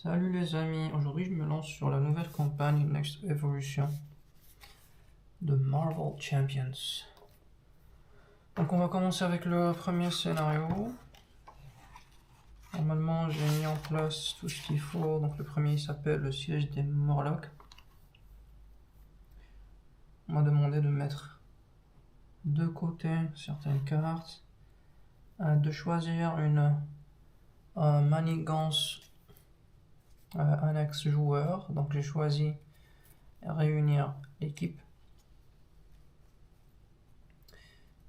Salut les amis, aujourd'hui je me lance sur la nouvelle campagne Next Evolution de Marvel Champions. Donc on va commencer avec le premier scénario. Normalement j'ai mis en place tout ce qu'il faut, donc le premier il s'appelle le siège des Morlocks. On m'a demandé de mettre de côté certaines cartes, de choisir une manigance annexe joueur, donc j'ai choisi réunir l'équipe.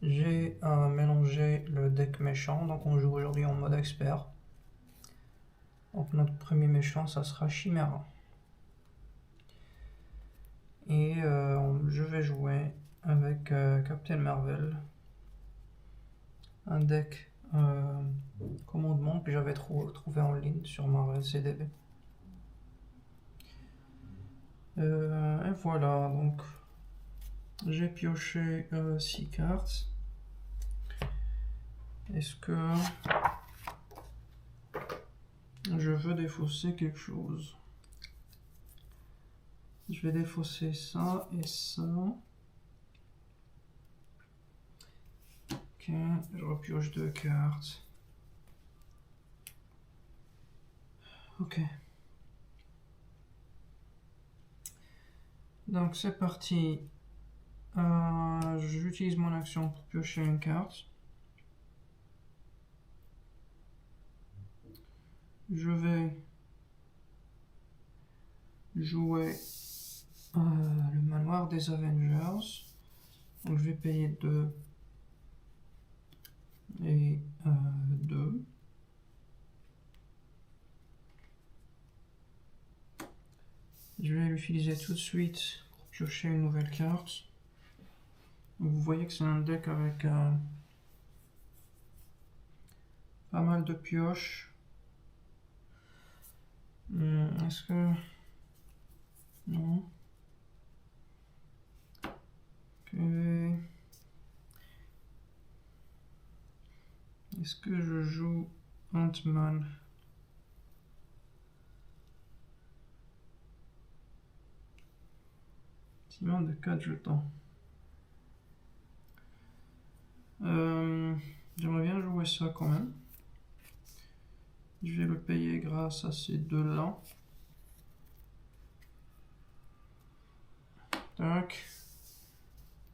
J'ai mélangé le deck méchant, donc on joue aujourd'hui en mode expert. Donc notre premier méchant, ça sera Chimera. Et je vais jouer avec Captain Marvel, un deck commandement que j'avais trouvé en ligne sur Marvel CDB. Et voilà, donc j'ai pioché 6 cartes. Est-ce que je veux défausser quelque chose? Je vais défausser ça et ça. Ok, je repioche 2 cartes. Ok. Donc c'est parti. J'utilise mon action pour piocher une carte. Je vais jouer le manoir des Avengers. Donc je vais payer 2 et 2. Je vais l'utiliser tout de suite pour piocher une nouvelle carte. Vous voyez que c'est un deck avec pas mal de pioches. Est-ce que... Non. Ok. Est-ce que je joue Ant-Man? Sinon de 4 jetons. J'aimerais bien jouer ça quand même. Je vais le payer grâce à ces deux-là. Tac.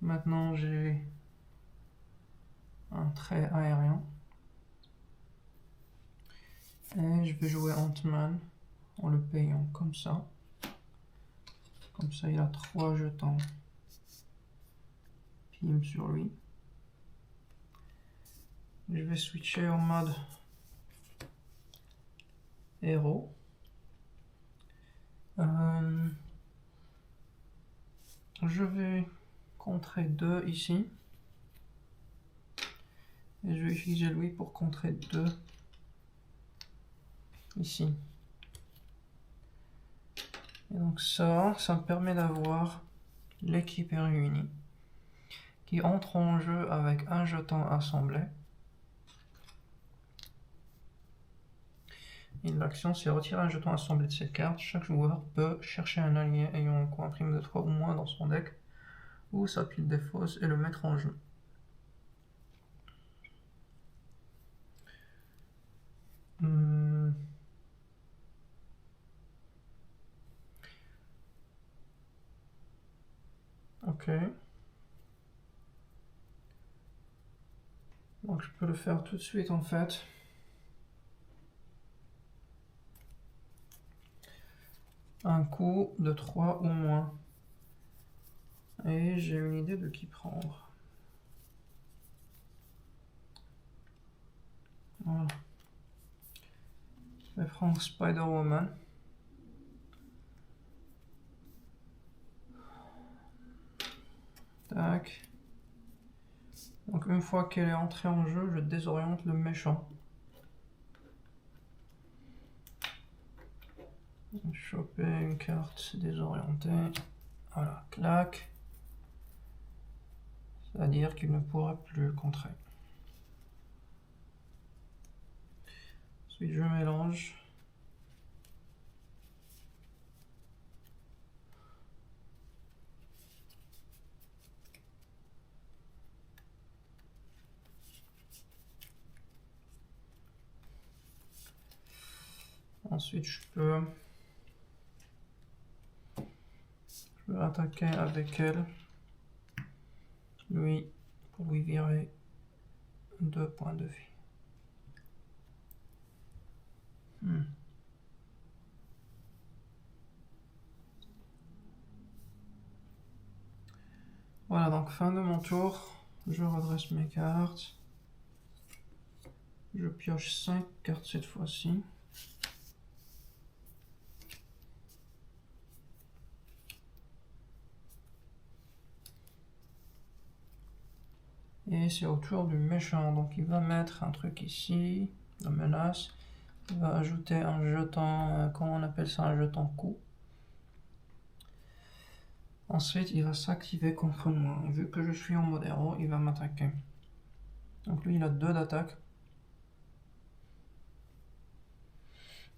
Maintenant j'ai un trait aérien. Et je vais jouer Ant-Man en le payant comme ça. Comme ça il a 3 jetons. Pim sur lui. Je vais switcher en mode héros. Je vais contrer 2 ici. Et je vais utiliser lui pour contrer 2 ici. Et donc ça me permet d'avoir l'équipe réunie qui entre en jeu avec un jeton assemblé. Et l'action c'est retirer un jeton assemblé de cette carte. Chaque joueur peut chercher un allié ayant un coût imprimé de 3 ou moins dans son deck ou sa pile des fausses et le mettre en jeu. Ok. Donc je peux le faire tout de suite en fait. Un coup de 3 ou moins. Et j'ai une idée de qui prendre. Voilà. Je vais prendre Spider-Woman. Tac. Donc une fois qu'elle est entrée en jeu, je désoriente le méchant. Choper une carte désorientée. Voilà, clac. C'est-à-dire qu'il ne pourra plus contrer. Ensuite je mélange. Ensuite, je peux attaquer avec elle. Lui, pour lui virer 2 points de vie. Voilà, donc fin de mon tour. Je redresse mes cartes. Je pioche 5 cartes cette fois-ci. Et c'est au tour du méchant. Donc il va mettre un truc ici, la menace. Il va ajouter un jeton, comment on appelle ça, un jeton coup. Ensuite, il va s'activer contre moi. Vu que je suis en mode héros, il va m'attaquer. Donc lui, il a 2 d'attaque.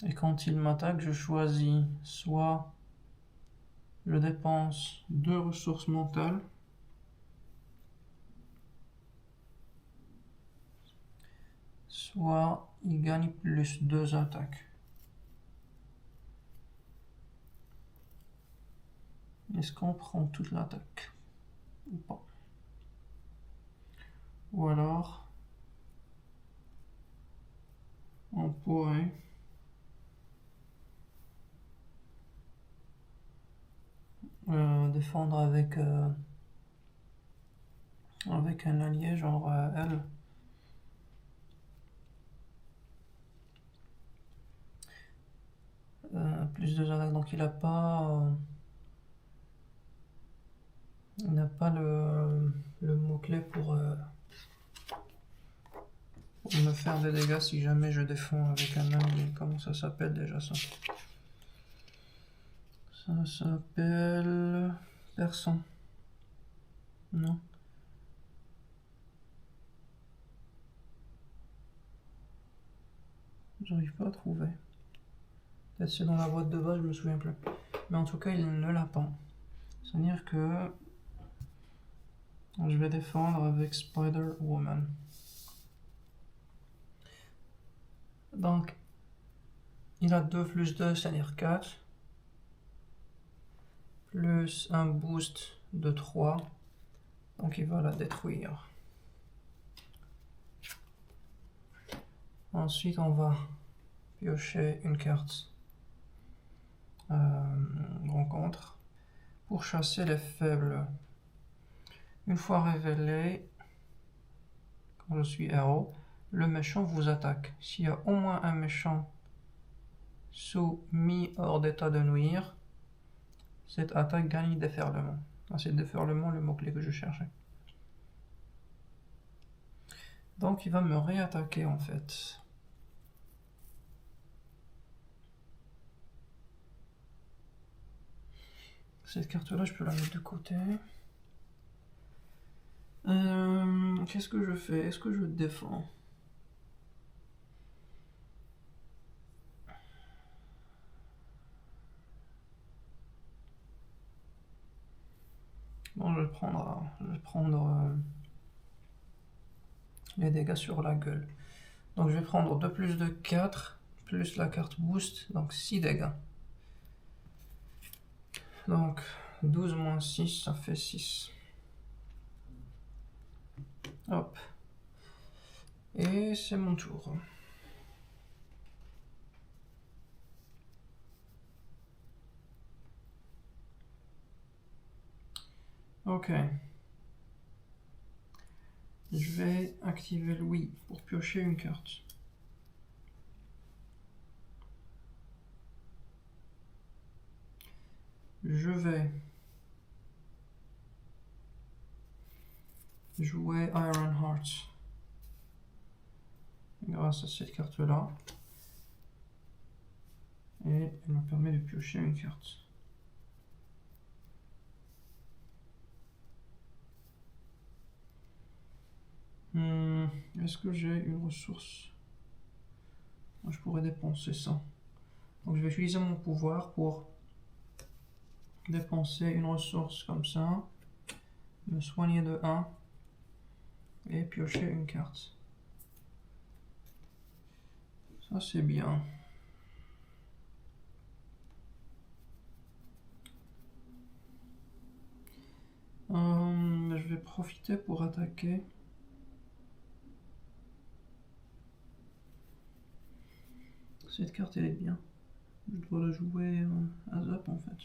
Et quand il m'attaque, je choisis soit je dépense 2 ressources mentales, soit il gagne plus 2 attaques. Est-ce qu'on prend toute l'attaque ou pas? Ou alors on pourrait défendre avec un allié, genre elle. Plus 2 attaques, donc il n'a pas le mot-clé pour me faire des dégâts si jamais je défends avec un allié. Comment ça s'appelle déjà ça? Ça s'appelle persan. Non. J'arrive pas à trouver. Peut-être c'est dans la boîte de base, je me souviens plus. Mais en tout cas, il ne l'a pas. C'est-à-dire que je vais défendre avec Spider-Woman. Donc, il a 2 plus 2, c'est-à-dire 4. Plus un boost de 3. Donc il va la détruire. Ensuite, on va piocher une carte rencontre pour chasser les faibles. Une fois révélé, quand je suis héros, le méchant vous attaque. S'il y a au moins un méchant mis hors d'état de nuire, cette attaque gagne déferlement. C'est déferlement le mot-clé que je cherchais. Donc il va me réattaquer en fait. Cette carte-là, je peux la mettre de côté. Qu'est-ce que je fais? Est-ce que je défends? Bon, je vais prendre les dégâts sur la gueule. Donc je vais prendre 2 plus 2, 4, plus la carte boost, donc 6 dégâts. Donc 12 moins 6, ça fait 6. Hop. Et c'est mon tour. Ok. Je vais activer Louis pour piocher une carte. Je vais jouer Iron Heart grâce à cette carte-là. Et elle me permet de piocher une carte. Est-ce que j'ai une ressource? Je pourrais dépenser ça. Donc je vais utiliser mon pouvoir pour dépenser une ressource comme ça, me soigner de 1 et piocher une carte. Ça c'est bien. profiter pour attaquer. Cette carte elle est bien. Je dois la jouer à zap en fait.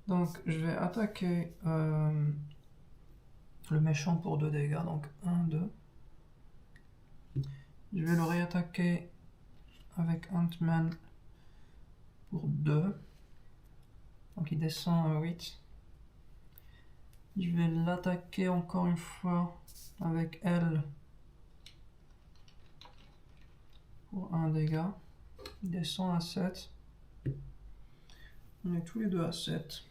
Donc je vais attaquer le méchant pour 2 dégâts, donc 1, 2. Je vais le réattaquer avec Ant-Man pour 2. Donc il descend à 8. Je vais l'attaquer encore une fois avec elle pour 1 dégât. Il descend à 7. On est tous les deux à 7.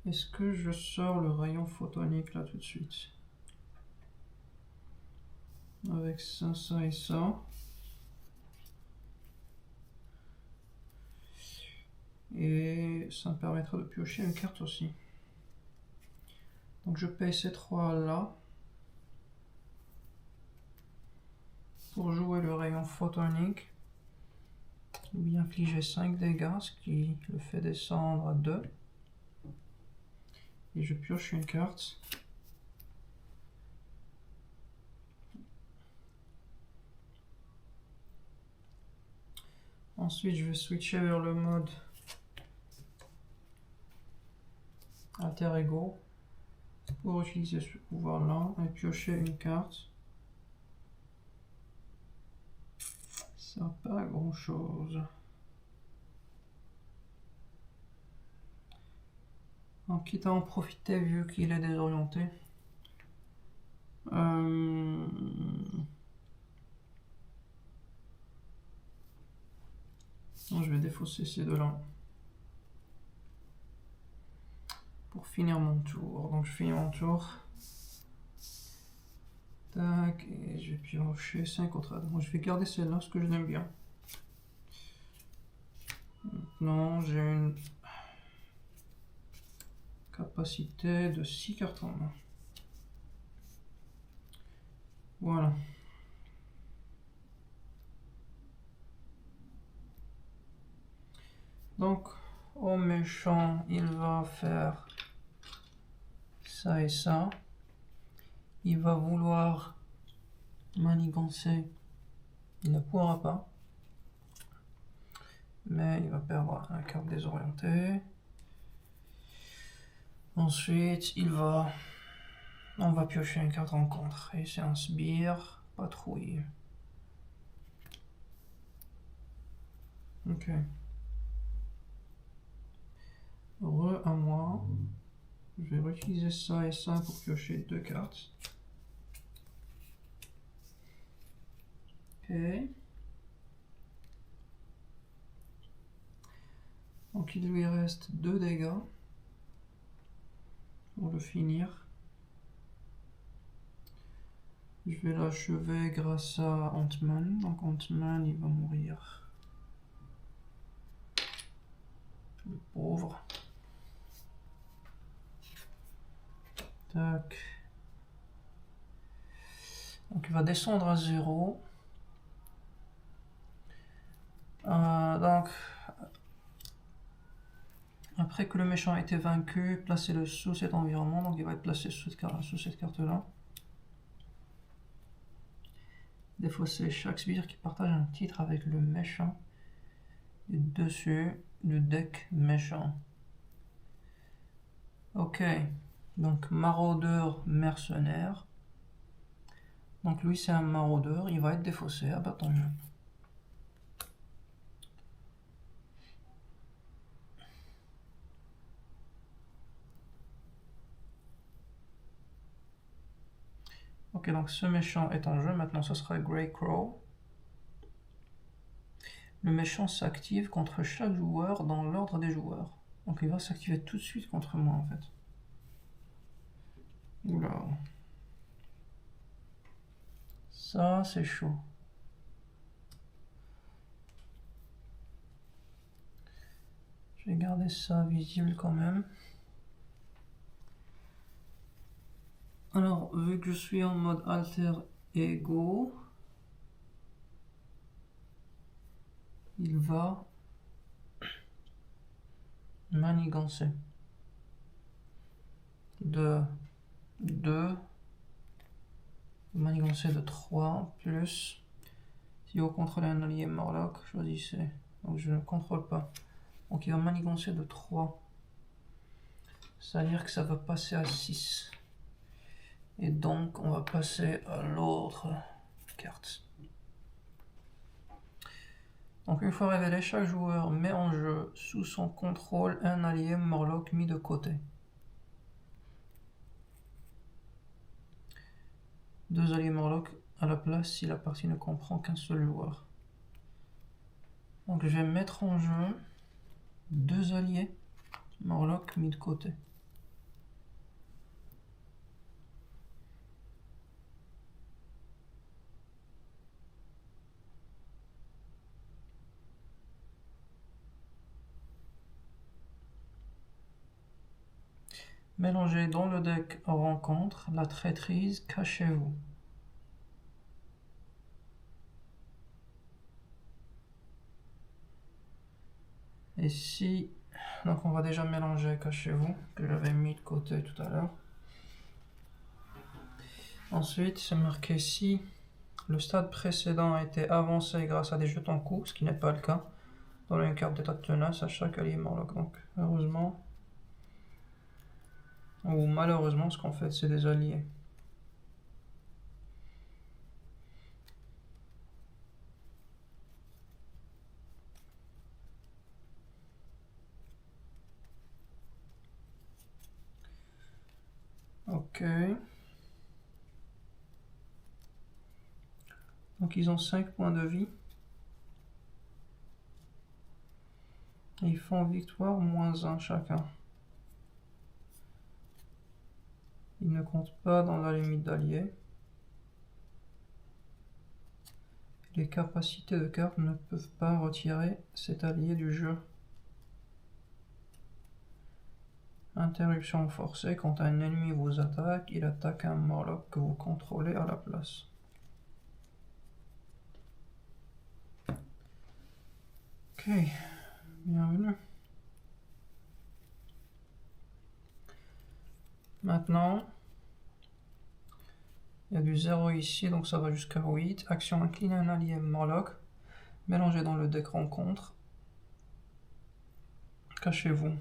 Est-ce que je sors le rayon photonique là tout de suite? Avec ça, ça et ça. Et ça me permettra de piocher une carte aussi. Donc je paye ces 3 là. Pour jouer le rayon photonique. Lui infliger 5 dégâts, ce qui le fait descendre à 2. Et je pioche une carte. Ensuite, je vais switcher vers le mode Alter Ego pour utiliser ce pouvoir-là et piocher une carte. Ça sert pas à grand chose. Donc, quitte à en profiter vu qu'il est désorienté. Je vais défausser ces deux-là pour finir mon tour. Donc je finis mon tour. Tac, et je vais piocher 5 autres. Donc je vais garder celle-là parce que je l'aime bien. Maintenant j'ai une capacité de 6 cartes en main. Voilà. Donc au méchant il va faire ça et ça. Il va vouloir manigancer. Il ne pourra pas. Mais il va perdre la carte désorientée. Ensuite, on va piocher une carte rencontre. Et c'est un sbire, patrouille. Ok. À moi. Je vais réutiliser ça et ça pour piocher 2 cartes. Ok. Donc il lui reste 2 dégâts pour le finir. Je vais l'achever grâce à Ant-Man. Donc Ant-Man il va mourir. Le pauvre. Tac. Donc il va descendre à 0. Donc après que le méchant a été vaincu, placez-le sous cet environnement. Donc il va être placé sous cette carte-là. Défausser chaque sbire qui partage un titre avec le méchant et dessus le deck méchant. Ok, donc maraudeur mercenaire. Donc lui c'est un maraudeur, il va être défaussé, ah bah tant mieux. Ok, donc ce méchant est en jeu, maintenant ce sera Grey Crow. Le méchant s'active contre chaque joueur dans l'ordre des joueurs. Donc il va s'activer tout de suite contre moi en fait. Oula. Ça c'est chaud. Je vais garder ça visible quand même. Alors, vu que je suis en mode Alter Ego, il va manigancer de 2, manigancer de 3, plus, si vous contrôlez un allié Morlock, choisissez. Donc je ne contrôle pas. Donc il va manigancer de 3. C'est-à-dire que ça va passer à 6. Et donc on va passer à l'autre carte. Donc une fois révélé, chaque joueur met en jeu sous son contrôle un allié Morlock mis de côté. 2 alliés Morlock à la place si la partie ne comprend qu'un seul joueur. Donc je vais mettre en jeu 2 alliés Morlock mis de côté. Mélangez dans le deck rencontre la traîtrise, cachez-vous. Et si... Donc on va déjà mélanger cachez-vous, que j'avais mis de côté tout à l'heure. Ensuite, c'est marqué si le stade précédent a été avancé grâce à des jetons coups, ce qui n'est pas le cas. Donnez une carte d'état de tenace à chaque allié Morlock. Donc heureusement, ou malheureusement, ce qu'on fait, c'est des alliés. Ok. Donc ils ont 5 points de vie. Et ils font victoire -1 chacun. Ils ne comptent pas dans la limite d'alliés. Les capacités de carte ne peuvent pas retirer cet allié du jeu. Interruption forcée, quand un ennemi vous attaque, il attaque un Morlock que vous contrôlez à la place. Ok, bienvenue. Maintenant, il y a du 0 ici, donc ça va jusqu'à 8. Action, incline un allié Morlock. Mélangez dans le deck rencontre. Cachez-vous.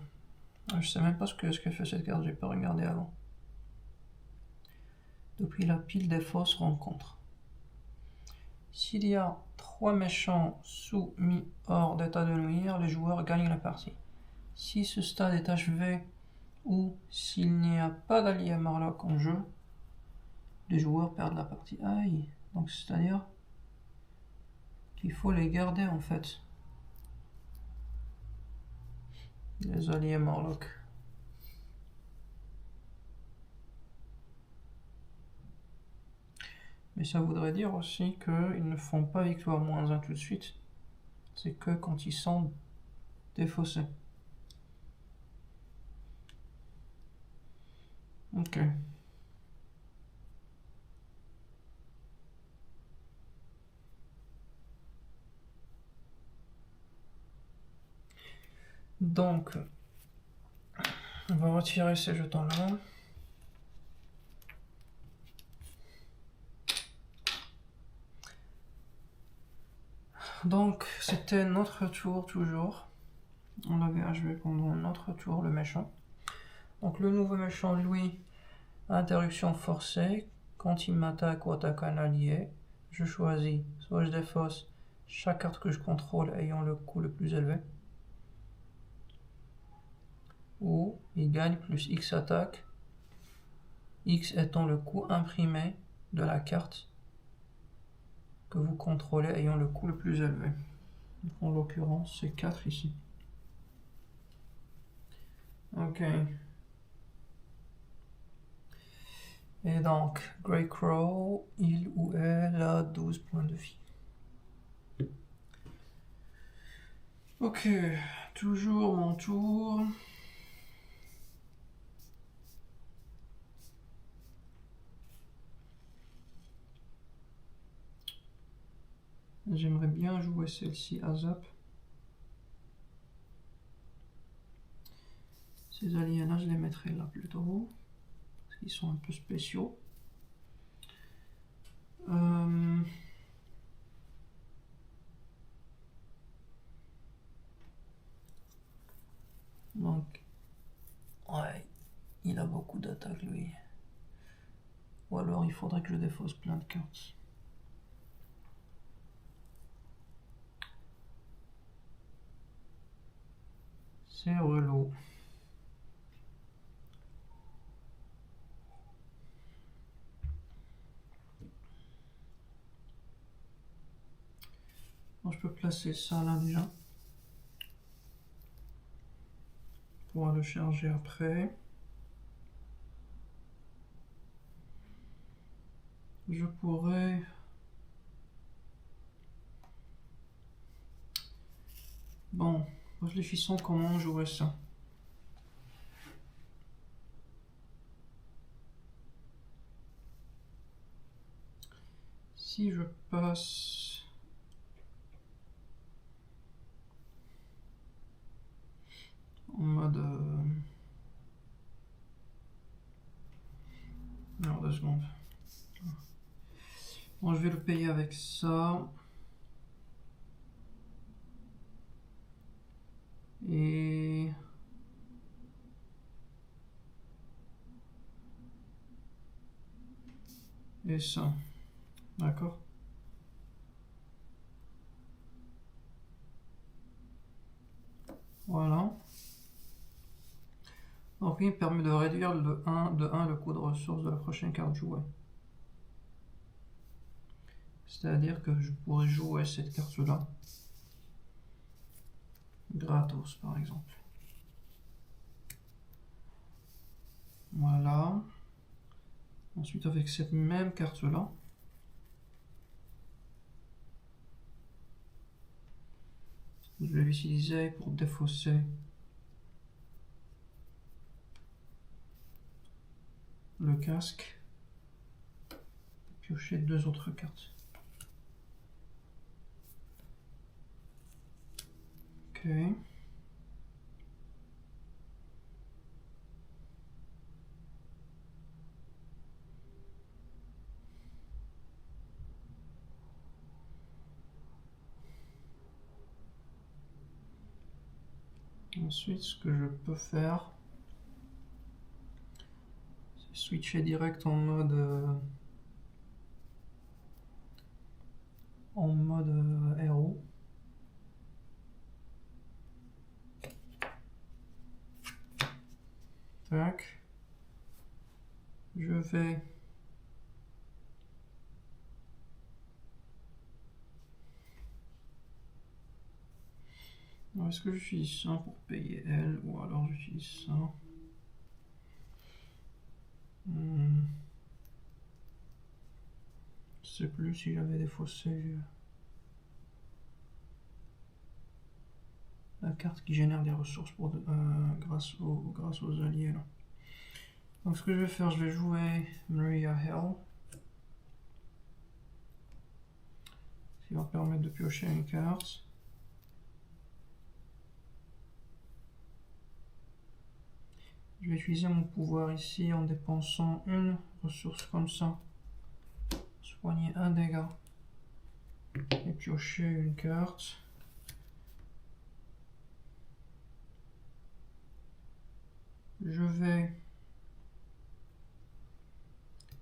Je sais même pas ce que fait cette carte, j'ai pas regardé avant. Depuis la pile des fausses rencontres. S'il y a 3 méchants soumis hors d'état de nuire, les joueurs gagnent la partie. Si ce stade est achevé ou s'il n'y a pas d'allié Morlock en jeu, les joueurs perdent la partie. Aïe, donc c'est-à-dire qu'il faut les garder en fait. Les alliés Morlock. Mais ça voudrait dire aussi qu'ils ne font pas victoire -1 tout de suite. C'est que quand ils sont défaussés. Ok. Donc, on va retirer ces jetons-là. Donc, c'était notre tour toujours. On l'avait achevé pendant notre tour, le méchant. Donc, le nouveau méchant, lui, interruption forcée. Quand il m'attaque ou attaque un allié, je choisis, soit je défausse chaque carte que je contrôle ayant le coût le plus élevé, ou il gagne plus X attaque, X étant le coût imprimé de la carte que vous contrôlez ayant le coût le plus élevé. Donc, en l'occurrence, c'est 4 ici. Ok. Et donc, Grey Crow, il ou elle a 12 points de vie. Ok, toujours mon tour. J'aimerais bien jouer celle-ci à Zap. Ces aliens-là, je les mettrai là plutôt. Parce qu'ils sont un peu spéciaux. Donc, ouais, il a beaucoup d'attaques lui. Ou alors il faudrait que je défausse plein de cartes. C'est relou. Bon, je peux placer ça là déjà. Pour le charger après. Je pourrais... Bon, réfléchissons comment jouer ça. Si je passe... en mode... Non, 2 secondes. Bon, je vais le payer avec ça. Et... et ça. D'accord. Voilà. Donc il permet de réduire de 1 le coût de ressources de la prochaine carte jouée. C'est-à-dire que je pourrais jouer cette carte-là. Gratos par exemple. Voilà. Ensuite avec cette même carte-là. Je vais l'utiliser pour défausser le casque. Piocher 2 autres cartes. Ok. Ensuite, ce que je peux faire, c'est switcher direct en mode héros. Tac. Je vais est-ce que j'utilise ça pour payer elle ou alors j'utilise ça? Je sais plus si j'avais défaussé la carte qui génère des ressources pour grâce aux alliés là. Donc ce que je vais faire, je vais jouer Maria Hell. Ce qui va me permettre de piocher une carte. Je vais utiliser mon pouvoir ici en dépensant une ressource comme ça. Soigner un dégât. Et piocher une carte. Je vais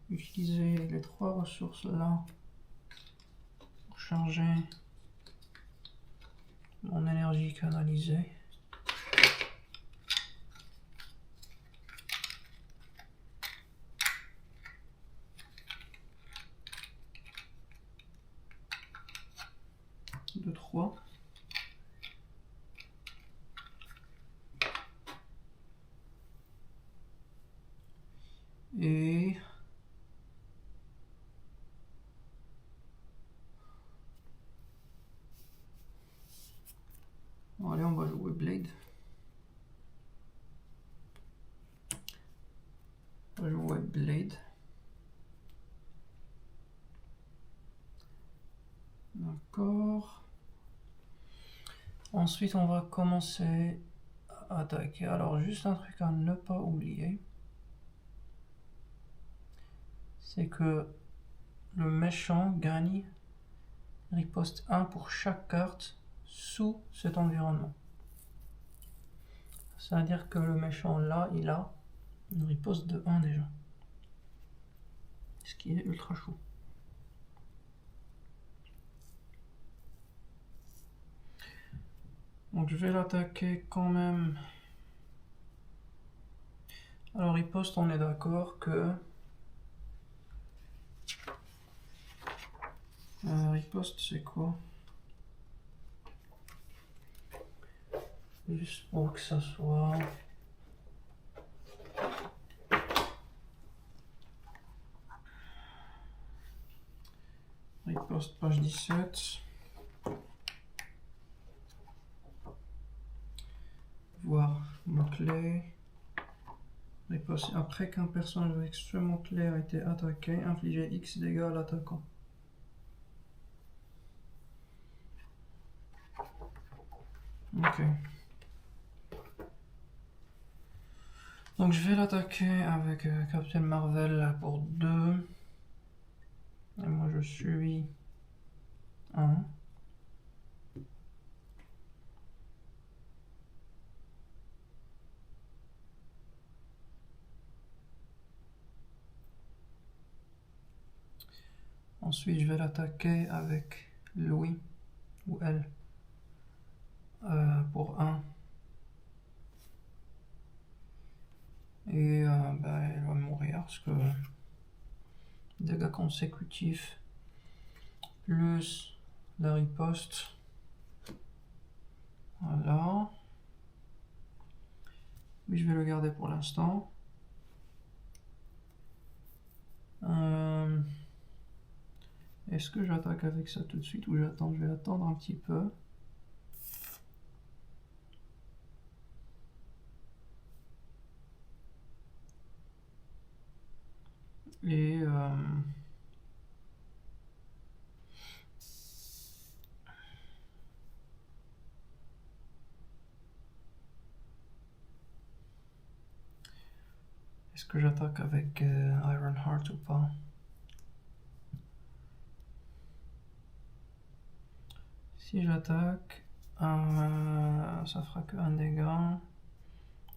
utiliser les 3 ressources là pour charger mon énergie canalisée. De 3. Et allez, on va jouer Blade. On va jouer Blade. D'accord. Ensuite, on va commencer à attaquer. Alors juste un truc à ne pas oublier, c'est que le méchant gagne riposte 1 pour chaque carte sous cet environnement. C'est-à-dire que le méchant là, il a une riposte de 1 déjà. Ce qui est ultra chaud. Donc je vais l'attaquer quand même. Alors riposte, on est d'accord que... riposte c'est quoi? Juste pour que ça soit... Riposte page 17. Voir mot-clé. Riposte après qu'un personnage avec ce mot-clé a été attaqué, infliger X dégâts à l'attaquant. Ok. Donc je vais l'attaquer avec Captain Marvel pour 2. Et moi je suis 1. Ensuite je vais l'attaquer avec Louis ou elle pour 1. Et elle va mourir parce que dégâts consécutifs plus la riposte. Voilà. Oui, je vais le garder pour l'instant. Est-ce que j'attaque avec ça tout de suite ou j'attends? Je vais attendre un petit peu. Et est-ce que j'attaque avec Ironheart ou pas? Si j'attaque, ça fera que 1 dégât.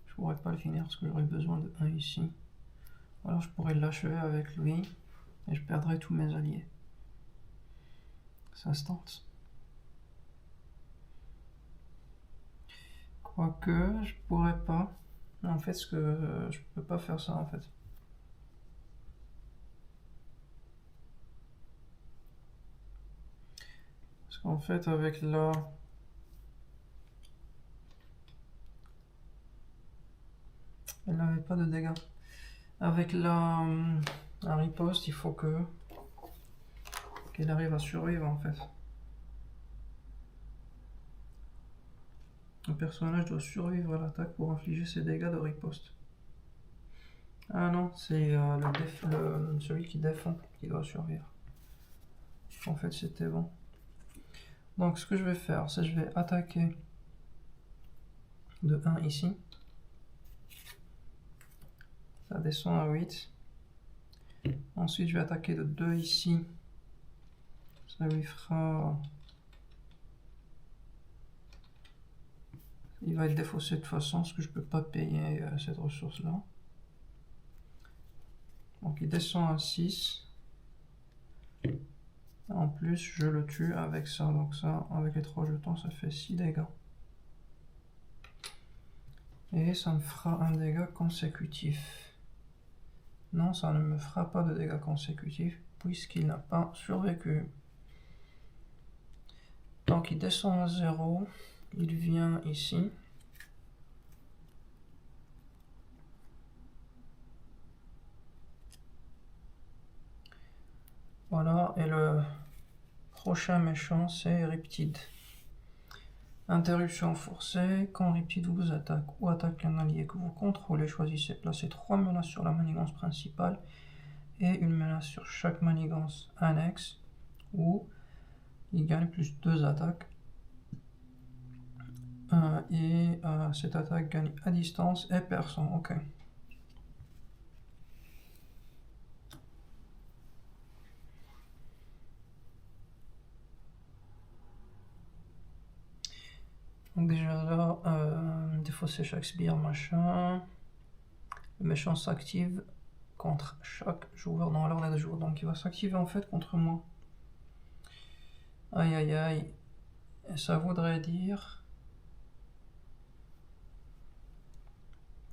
Je pourrais pas le finir parce que j'aurais besoin de 1 ici. Alors je pourrais l'achever avec lui et je perdrai tous mes alliés. Ça se tente. Quoique, je pourrais pas. En fait, je peux pas faire ça en fait. Parce qu'en fait, avec la... Elle n'avait pas de dégâts. Avec la riposte, il faut qu'elle arrive à survivre en fait. Le personnage doit survivre à l'attaque pour infliger ses dégâts de riposte. Ah non, c'est celui qui défend qui doit survivre. En fait, c'était bon. Donc ce que je vais faire, c'est que je vais attaquer de 1 ici. Ça descend à 8. Ensuite, je vais attaquer de 2 ici. Ça lui fera... Il va être défaussé de toute façon, parce que je ne peux pas payer cette ressource-là. Donc il descend à 6. En plus, je le tue avec ça. Donc ça, avec les 3 jetons, ça fait 6 dégâts. Et ça me fera un dégât consécutif. Non, ça ne me fera pas de dégâts consécutifs, puisqu'il n'a pas survécu. Donc il descend à 0. Il vient ici. Voilà, et le prochain méchant, c'est Riptide. Interruption forcée. Quand Riptide vous attaque ou attaque un allié que vous contrôlez, choisissez placer 3 menaces sur la manigance principale et une menace sur chaque manigance annexe, ou il gagne plus 2 attaques. Et cette attaque gagne à distance et perçant. Ok. Donc déjà là, défausser chaque sbire, machin. Le méchant s'active contre chaque joueur dans l'ordre de jour. Donc il va s'activer en fait contre moi. Aïe aïe aïe. Et ça voudrait dire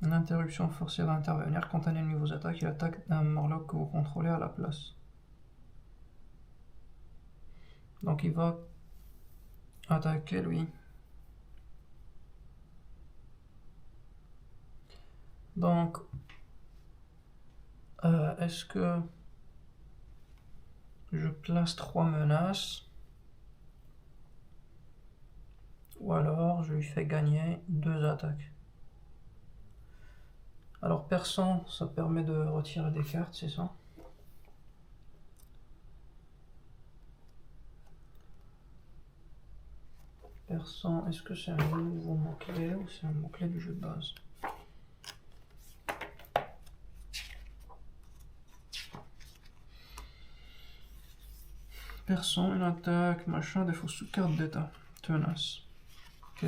une interruption forcée va intervenir quand un ennemi vous attaque. Il attaque un Morlock que vous contrôlez à la place. Donc il va attaquer lui. Donc est-ce que je place 3 menaces ou alors je lui fais gagner 2 attaques? Alors perçant, ça permet de retirer des cartes, c'est ça? Perçant, est-ce que c'est un nouveau mot-clé ou c'est un mot-clé du jeu de base? Perçant, une attaque, machin, défaut sous carte d'état. Tenace. Ok.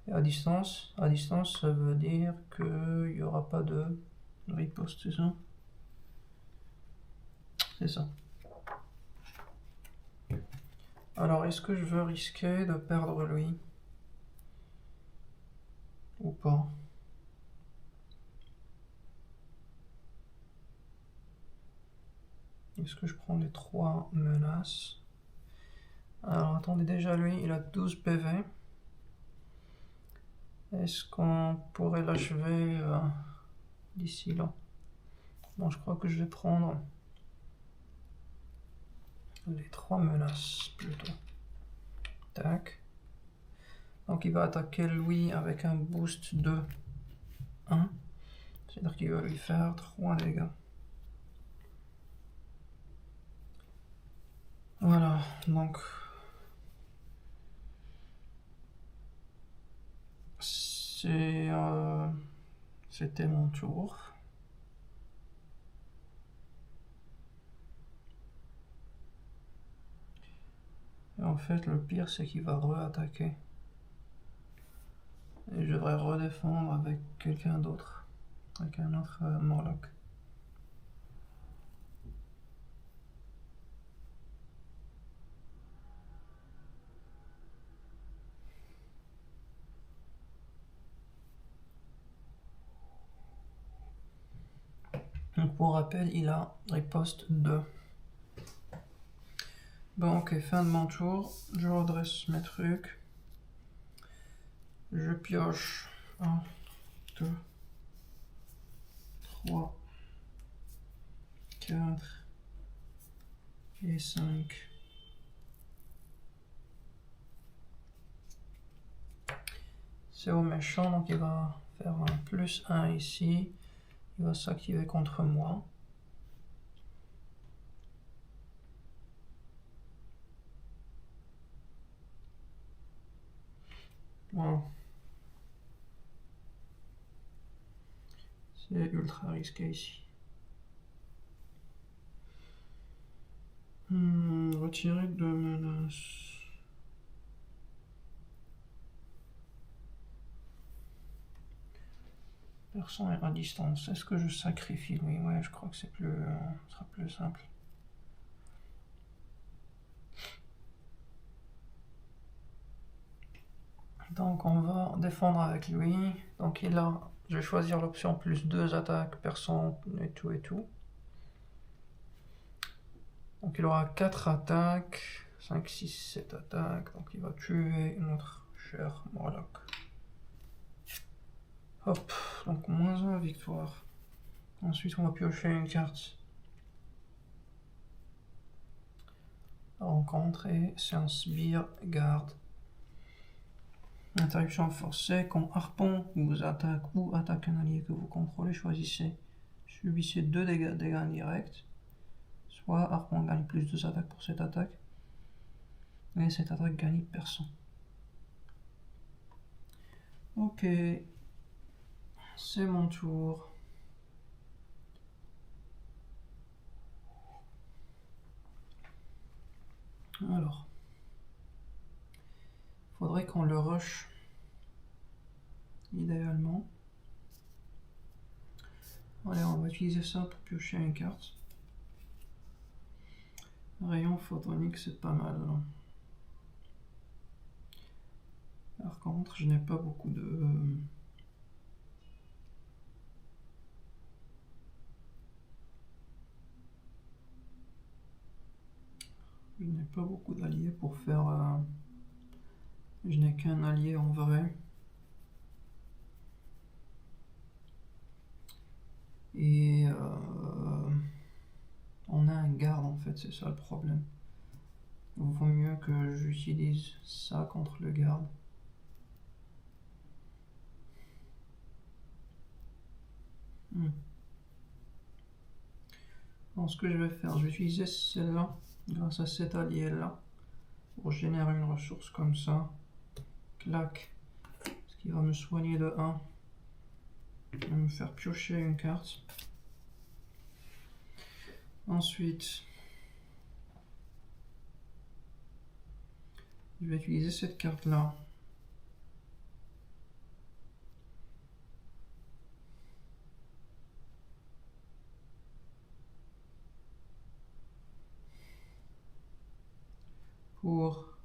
Et à distance, ça veut dire qu'il n'y aura pas de riposte, c'est ça? C'est ça. Alors, est-ce que je veux risquer de perdre lui? Ou pas? Est-ce que je prends les 3 menaces? Alors, attendez, déjà lui, il a 12 PV. Est-ce qu'on pourrait l'achever d'ici là? Bon, je crois que je vais prendre les 3 menaces plutôt. Tac. Donc il va attaquer lui avec un boost de 1. C'est-à-dire qu'il va lui faire 3 dégâts. Voilà, donc c'était mon tour. Et en fait, le pire, c'est qu'il va re-attaquer. Et je devrais redéfendre avec quelqu'un d'autre. Avec un autre Morlock. Donc pour rappel, il a riposte 2. Bon, ok, fin de mon tour. Je redresse mes trucs. Je pioche 1, 2, 3, 4 et 5. C'est au méchant, donc il va faire un plus 1 ici. Il va s'activer contre moi. Wow. C'est ultra risqué ici. Retirer 2 menaces. Personne est à distance. Est-ce que je sacrifie lui? Ouais, je crois que c'est plus, sera plus simple. Donc on va défendre avec lui. Donc il a, je vais choisir l'option plus 2 attaques, personne et tout et tout. Donc il aura 4 attaques, 5, 6, 7 attaques. Donc il va tuer notre cher Morlock. Hop, donc moins 1 victoire. Ensuite on va piocher une carte à rencontre et c'est un sbire garde. Interruption forcée, quand Harpon vous attaque ou attaque un allié que vous contrôlez, choisissez. Subissez 2 dégâts indirects. Soit Harpon gagne plus 2 attaques pour cette attaque. Et cette attaque gagne personne. Ok, c'est mon tour. Alors, faudrait qu'on le rush idéalement. Allez, on va utiliser ça pour piocher une carte. Rayon photonique, c'est pas mal. Par contre, je n'ai pas beaucoup de... Je n'ai pas beaucoup d'alliés pour faire... Je n'ai qu'un allié en vrai. Et... on a un garde en fait, c'est ça le problème. Il vaut mieux que j'utilise ça contre le garde. Donc ce que je vais faire, je vais utiliser celle-là, grâce à cet allié-là, pour générer une ressource comme ça. Clac. Ce qui va me soigner de 1. Et me faire piocher une carte. Ensuite, je vais utiliser cette carte-là. Pour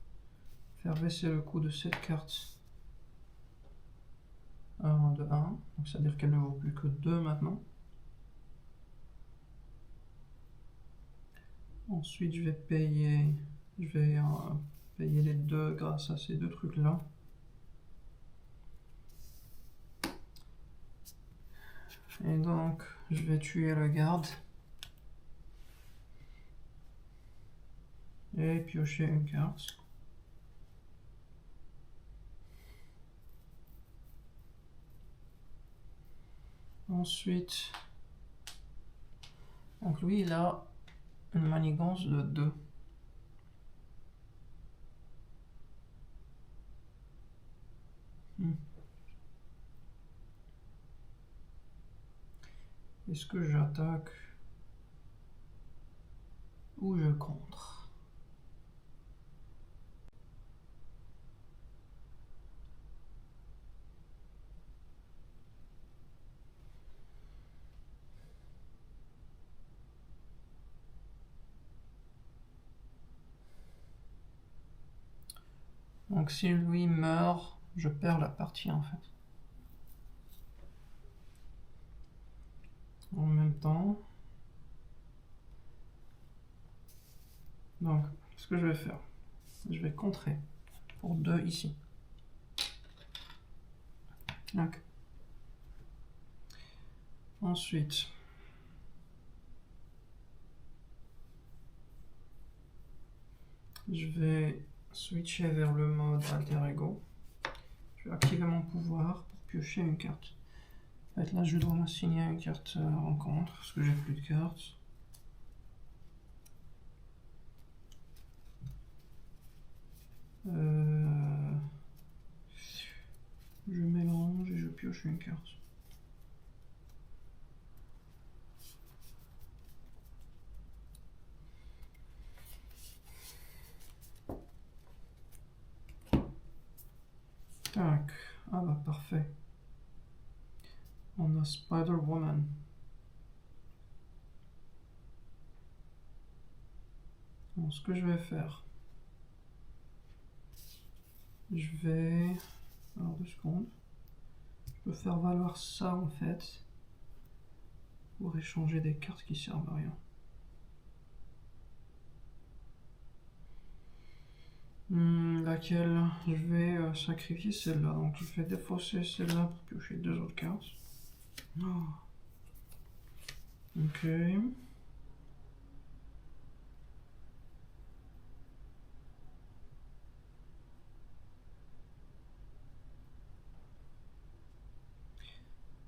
faire baisser le coût de cette carte de 1. Donc ça veut dire qu'elle ne vaut plus que 2 maintenant. Ensuite, je vais payer les 2 grâce à ces 2 trucs-là. Et donc, je vais tuer le garde. Et piocher une carte. Ensuite, donc lui il a une manigance de 2. Est-ce que j'attaque ou je contre? Donc si lui meurt, je perds la partie en fait. En même temps. Donc, ce que je vais faire, je vais contrer pour 2 ici. Donc. Ensuite, je vais switcher vers le mode alter ego. Je vais activer mon pouvoir pour piocher une carte. En fait, là, je dois m'assigner une carte rencontre parce que j'ai plus de cartes. Je mélange et je pioche une carte. Tac, ah bah parfait. On a Spider-Woman. Donc ce que je vais faire, je vais... Alors 2 secondes. Je peux faire valoir ça en fait pour échanger des cartes qui servent à rien. Laquelle je vais sacrifier celle-là. Donc je vais défausser celle-là pour piocher 2 autres cartes. Oh. Ok.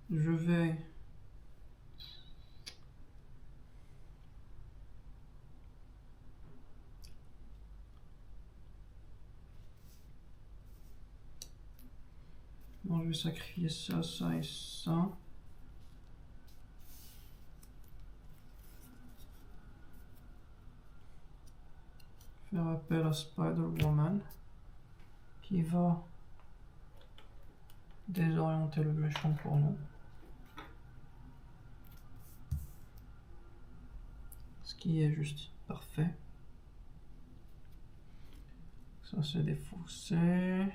Je vais vais sacrifier ça, ça et ça. Faire appel à Spider-Woman qui va désorienter le méchant pour nous. Ce qui est juste parfait. Ça c'est défaussé.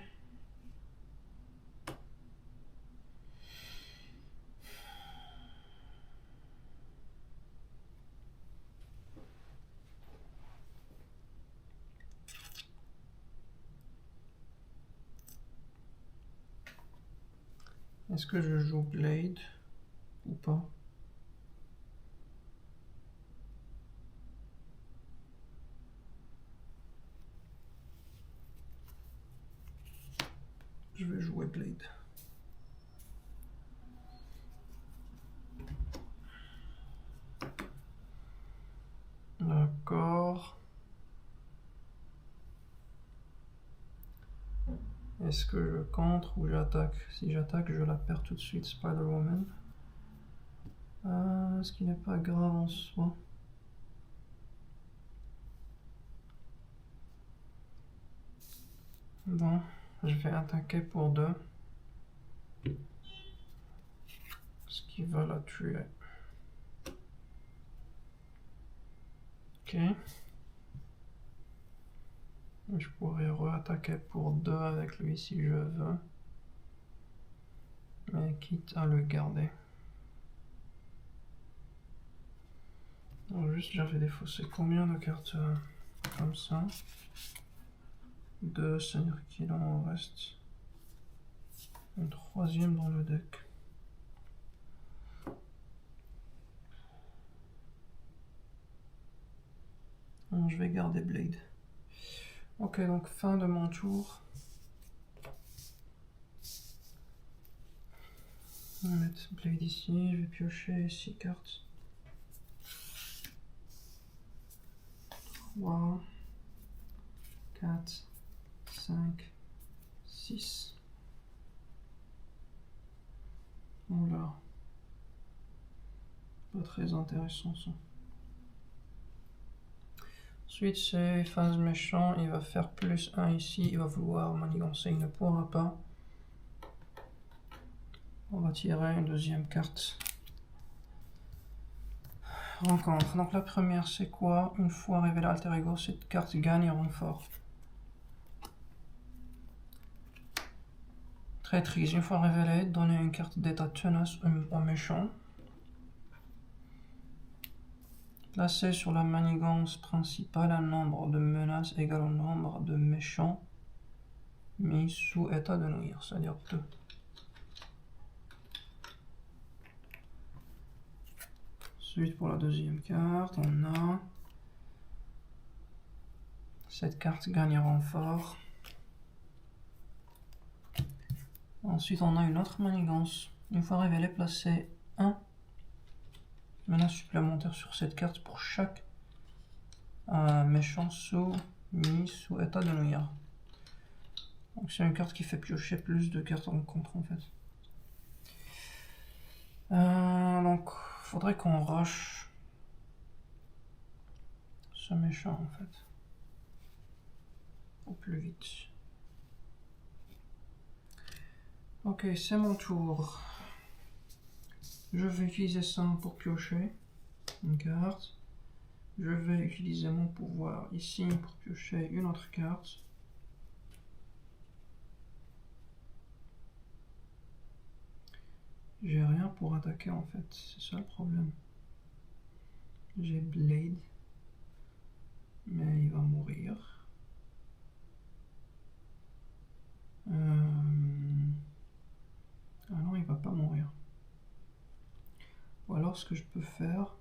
Est-ce que je joue Blade ou pas? Je vais jouer Blade. D'accord. Est-ce que je contre ou j'attaque? Si j'attaque, je la perds tout de suite, Spider-Woman. Ce qui n'est pas grave en soi. Bon, je vais attaquer pour 2. Ce qui va la tuer. Ok. Je pourrais re-attaquer pour 2 avec lui si je veux. Mais quitte à le garder. Alors juste j'avais défaussé combien de cartes comme ça? 2, c'est-à-dire qu'il en reste une 3e dans le deck. Donc, je vais garder Blade. Ok, donc fin de mon tour. On va mettre Blade ici, je vais piocher 6 cartes. 3, 4, 5, 6. Oula. Pas très intéressant ça. Ensuite c'est phase méchant, il va faire plus 1 ici, il va vouloir manigancer, il ne pourra pas. On va tirer une 2e carte. Rencontre. Donc la première c'est quoi? Une fois révélé alter ego, cette carte gagne renfort. Traîtrise. Une fois révélée, donnez une carte d'état tenace au méchant. Placez sur la manigance principale un nombre de menaces égal au nombre de méchants mis sous état de nuire, c'est-à-dire 2. Ensuite pour la 2e carte, on a cette carte gagne renfort. Ensuite on a une autre manigance. Une fois révélée, placez 1 menace supplémentaire sur cette carte pour chaque méchant mis sous état de nuire. Donc c'est une carte qui fait piocher plus de cartes en contre en fait. Donc faudrait qu'on rush ce méchant en fait. Au plus vite. Ok, c'est mon tour. Je vais utiliser ça pour piocher une carte. Je vais utiliser mon pouvoir ici pour piocher une autre carte. J'ai rien pour attaquer en fait, c'est ça le problème. J'ai Blade, mais il va mourir. Ah non, il va pas mourir. Ou alors ce que je peux faire,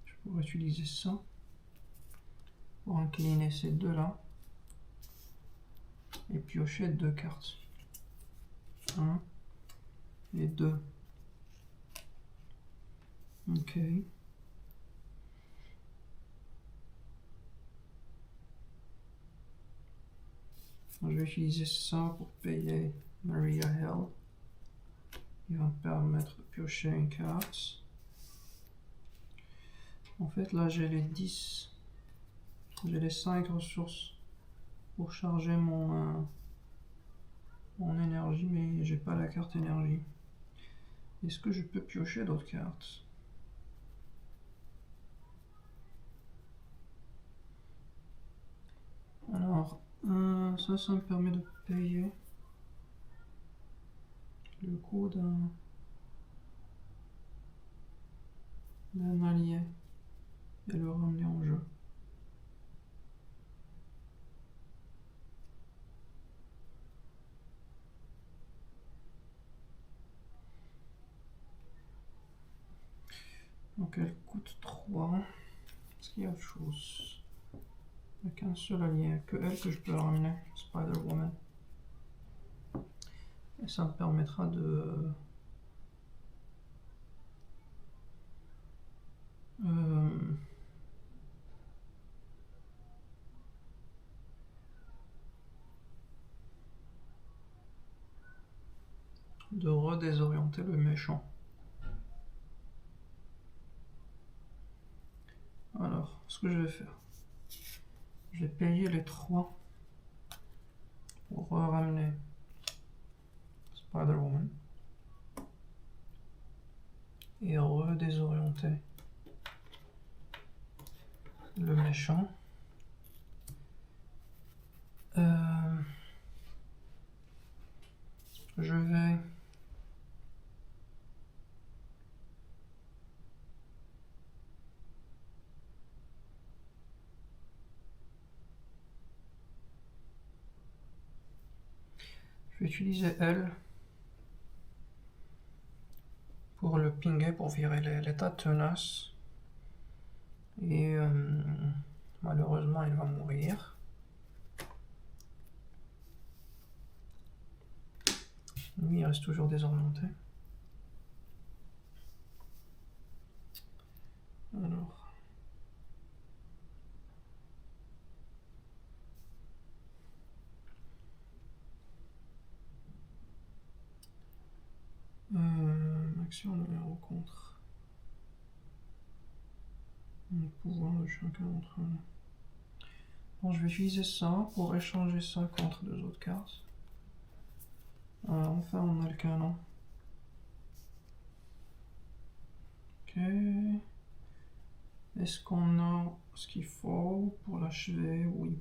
je pourrais utiliser ça pour incliner ces deux-là et piocher 2 cartes. 1 et 2. Ok. Je vais utiliser ça pour payer Maria Hell. Il va me permettre de piocher une carte. En fait, là, j'ai les 10. J'ai les 5 ressources pour charger mon énergie, mais j'ai pas la carte énergie. Est-ce que je peux piocher d'autres cartes? Alors, ça me permet de payer le coût d'un allié et le ramener en jeu. Donc elle coûte 3. Est-ce qu'il y a autre chose? Il n'y a qu'un seul allié, que elle que je peux ramener, Spider-Woman. Et ça me permettra de redésorienter le méchant. Alors, ce que je vais faire, je vais payer les 3 pour ramener Spider-Woman et redésorienter le méchant. Je vais utiliser elle pour le pinguer, pour virer l'état tenace. Et malheureusement, il va mourir. Lui, il reste toujours désorienté. Alors. Action numéro contre. Le pouvoir de chacun d'entre eux. Bon, je vais utiliser ça pour échanger ça contre 2 autres cartes. Enfin, on a le canon. Ok. Est-ce qu'on a ce qu'il faut pour l'achever? Oui.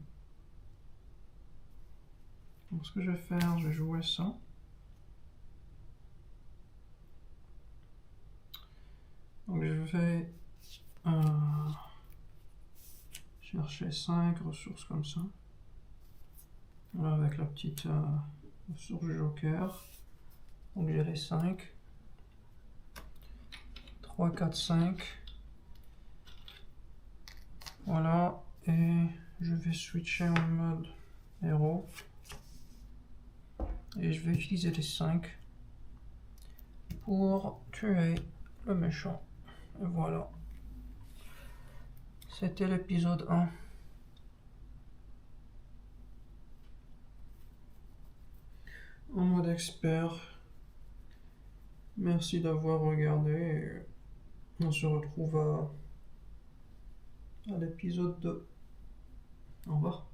Donc, ce que je vais faire, je vais jouer ça. Donc, je vais chercher 5 ressources comme ça. Voilà, avec la petite ressource joker. Donc, j'ai les 5. 3, 4, 5. Voilà, et je vais switcher en mode héros. Et je vais utiliser les 5 pour tuer le méchant. Et voilà. C'était l'épisode 1. En mode expert. Merci d'avoir regardé. Et on se retrouve à l'épisode 2. Au revoir.